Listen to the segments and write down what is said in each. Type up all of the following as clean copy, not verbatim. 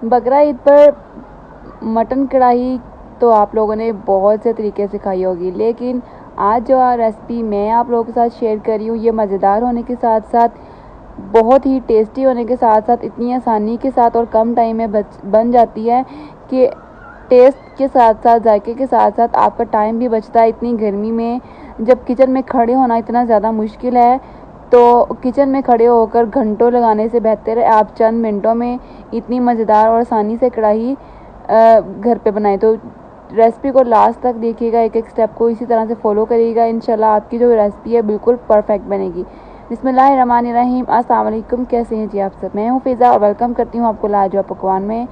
बकरा ईद पर मटन कढ़ाई तो आप लोगों ने बहुत से तरीके से खाई होगी, लेकिन आज जो रेसिपी मैं आप लोगों के साथ शेयर कर रही हूँ ये मज़ेदार होने के साथ साथ बहुत ही टेस्टी होने के साथ साथ इतनी आसानी के साथ और कम टाइम में बन जाती है कि टेस्ट के साथ साथ जायके के साथ साथ आपका टाइम भी बचता है। इतनी गर्मी में जब किचन में खड़े होना इतना ज़्यादा मुश्किल है, तो किचन में खड़े होकर घंटों लगाने से बेहतर है आप चंद मिनटों में इतनी मज़ेदार और आसानी से कढ़ाई घर पे बनाएं। तो रेसिपी को लास्ट तक देखिएगा, एक एक स्टेप को इसी तरह से फॉलो करिएगा, इंशाल्लाह आपकी जो रेसिपी है बिल्कुल परफेक्ट बनेगी। बिस्मिल्लाहिर्रहमानिर्रहीम। अस्सलाम वालेकुम, कैसे हैं जी आप सब। मैं हूँ फ़िज़ा और वेलकम करती हूँ आपको लाजवाब पकवान में।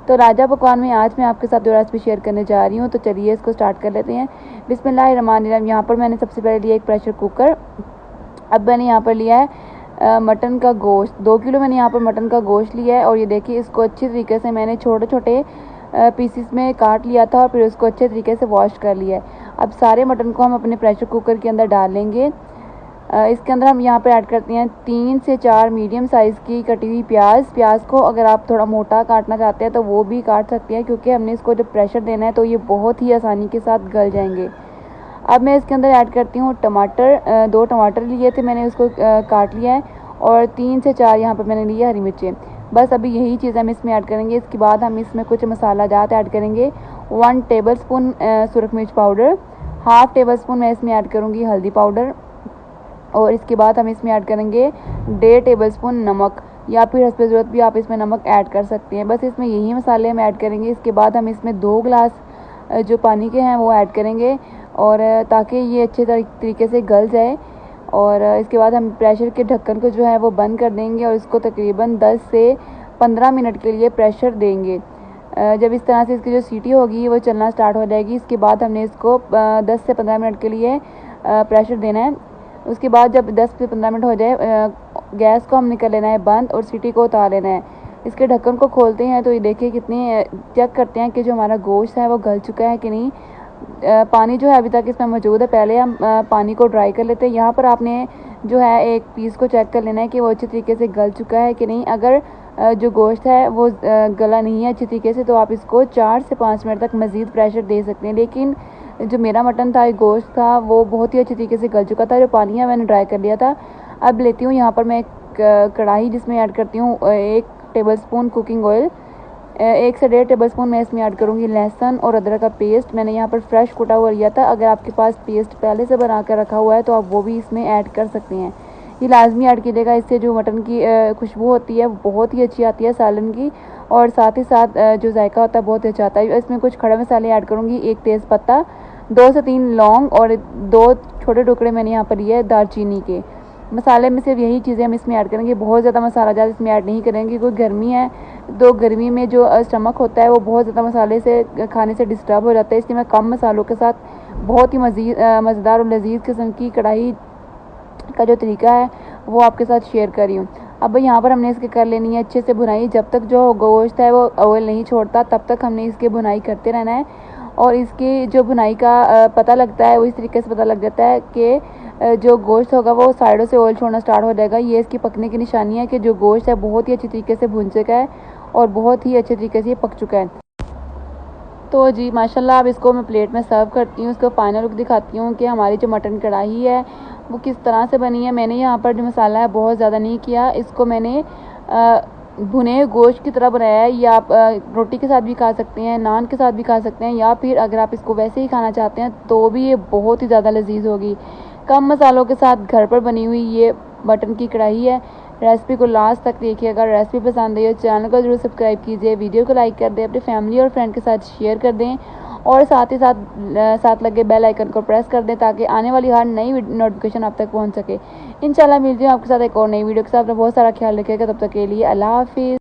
तो लाजवाब पकवान में आज मैं आपके साथ जो रेसिपी शेयर करने जा रही हूँ, तो चलिए इसको स्टार्ट कर लेते हैं। बिस्मिल्लाहिर्रहमानिर्रहीम। यहाँ पर मैंने सबसे पहले लिया एक प्रेशर कुकर। अब मैंने यहाँ पर लिया है मटन का गोश्त। 2 किलो मैंने यहाँ पर मटन का गोश्त लिया है और ये देखिए इसको अच्छी तरीके से मैंने छोटे छोटे पीसीस में काट लिया था और फिर उसको अच्छे तरीके से वॉश कर लिया है। अब सारे मटन को हम अपने प्रेशर कुकर के अंदर डाल लेंगे। इसके अंदर हम यहाँ पर ऐड करते हैं 3 से 4 मीडियम साइज़ की कटी हुई प्याज को अगर आप थोड़ा मोटा काटना चाहते हैं तो वो भी काट सकते हैं, क्योंकि हमने इसको जब प्रेशर देना है तो ये बहुत ही आसानी के साथ गल जाएंगे। अब मैं इसके अंदर ऐड करती हूँ टमाटर। 2 टमाटर लिए थे मैंने, उसको काट लिया है और 3 से 4 यहाँ पर मैंने लिए हरी मिर्चें। बस अभी यही चीज़ हम इसमें ऐड करेंगे। इसके बाद हम इसमें कुछ मसाला जात ऐड करेंगे। 1 टेबलस्पून सुरख मिर्च पाउडर, हाफ़ टेबल स्पून मैं इसमें ऐड करूँगी हल्दी पाउडर और इसके बाद हम इसमें ऐड करेंगे 1.5 टेबलस्पून नमक, या फिर हस्ब ज़रूरत भी आप इसमें नमक ऐड कर सकते हैं। बस इसमें यही मसाले हम ऐड करेंगे। इसके बाद हम इसमें 2 गिलास जो पानी के हैं वो ऐड करेंगे और ताकि ये अच्छे तरीके से गल जाए। और इसके बाद हम प्रेशर के ढक्कन को जो है वो बंद कर देंगे और इसको तकरीबन 10 से 15 मिनट के लिए प्रेशर देंगे। जब इस तरह से इसकी जो सीटी होगी वो चलना स्टार्ट हो जाएगी, इसके बाद हमने इसको 10 से 15 मिनट के लिए प्रेशर देना है। उसके बाद जब 10 से 15 मिनट हो जाए गैस को हमने कर लेना है बंद और सीटी को उतार लेना है। इसके ढक्कन को खोलते हैं तो ये देखिए कितनी चेक करते हैं कि जो हमारा गोश्त है वो गल चुका है कि नहीं। पानी जो है अभी तक इसमें मौजूद है, पहले हम पानी को ड्राई कर लेते हैं। यहाँ पर आपने जो है एक पीस को चेक कर लेना है कि वो अच्छी तरीके से गल चुका है कि नहीं। अगर जो गोश्त है वो गला नहीं है अच्छी तरीके से तो आप इसको 4 से 5 मिनट तक मज़ीद प्रेशर दे सकते हैं। लेकिन जो मेरा मटन था, गोश्त था, वो बहुत ही अच्छी तरीके से गल चुका था। जो पानी है मैंने ड्राई कर लिया था। अब लेती हूँ यहाँ पर मैं एक कढ़ाई जिसमें ऐड करती हूँ 1 टेबलस्पून कुकिंग ऑयल। 1 से 1.5 टेबलस्पून मैं इसमें ऐड करूँगी लहसुन और अदरक का पेस्ट। मैंने यहाँ पर फ्रेश कुटा हुआ लिया था। अगर आपके पास पेस्ट पहले से बना कर रखा हुआ है तो आप वो भी इसमें ऐड कर सकते हैं। ये लाजमी ऐड कीजिएगा, इससे जो मटन की खुशबू होती है वो बहुत ही अच्छी आती है सालन की, और साथ ही साथ जो जायका होता है बहुत अच्छा आता है। इसमें कुछ खड़े मसाले ऐड करूँगी, 1 तेज़पत्ता, 2 से 3 लौंग और 2 छोटे टुकड़े मैंने यहाँ पर लिए दालचीनी के। मसाले में सिर्फ यही चीज़ें हम इसमें ऐड करेंगे, बहुत ज़्यादा मसाला ज़्यादा इसमें ऐड नहीं करेंगे क्योंकि गर्मी है। तो गर्मी में जो स्टमक होता है वो बहुत ज़्यादा मसाले से खाने से डिस्टर्ब हो जाता है, इसलिए मैं कम मसालों के साथ बहुत ही मज़ेदार और लजीज किस्म की कढ़ाई का जो तरीका है वो आपके साथ शेयर कर रही हूँ। अब यहाँ पर हमने इसके कर लेनी है अच्छे से भुनाई। जब तक जो गोश्त है वो ऑयल नहीं छोड़ता तब तक हमने इसकी भुनाई करते रहना है। और इसकी जो भुनाई का पता लगता है वो इस तरीके से पता लग जाता है कि जो गोश्त होगा वो साइडों से ऑयल छोड़ना स्टार्ट हो जाएगा। ये इसकी पकने की निशानी है कि जो गोश्त है बहुत ही अच्छी तरीके से भुन चुका है और बहुत ही अच्छे तरीके से ये पक चुका है। तो जी माशाल्लाह अब इसको मैं प्लेट में सर्व करती हूँ। इसको फाइनल लुक दिखाती हूँ कि हमारी जो मटन कढ़ाई है वो किस तरह से बनी है। मैंने यहाँ पर जो मसाला है बहुत ज़्यादा नहीं किया, इसको मैंने भुने गोश्त की तरह बनाया है। या आप रोटी के साथ भी खा सकते हैं, नान के साथ भी खा सकते हैं, या फिर अगर आप इसको वैसे ही खाना चाहते हैं तो भी ये बहुत ही ज़्यादा लजीज होगी। कम मसालों के साथ घर पर बनी हुई ये मटन की कढ़ाई है। रेसिपी को लास्ट तक देखिए। अगर रेसिपी पसंद आई हो चैनल को जरूर सब्सक्राइब कीजिए, वीडियो को लाइक कर दें, अपनी फैमिली और फ्रेंड के साथ शेयर कर दें और साथ ही साथ लगे बेल आइकन को प्रेस कर दें ताकि आने वाली हर नई नोटिफिकेशन आप तक पहुंच सके। इंशाल्लाह मिलती हूँ आपके साथ एक और नई वीडियो के साथ। अपना बहुत सारा ख्याल रखिएगा, तब तक के लिए अल्लाह हाफिज़।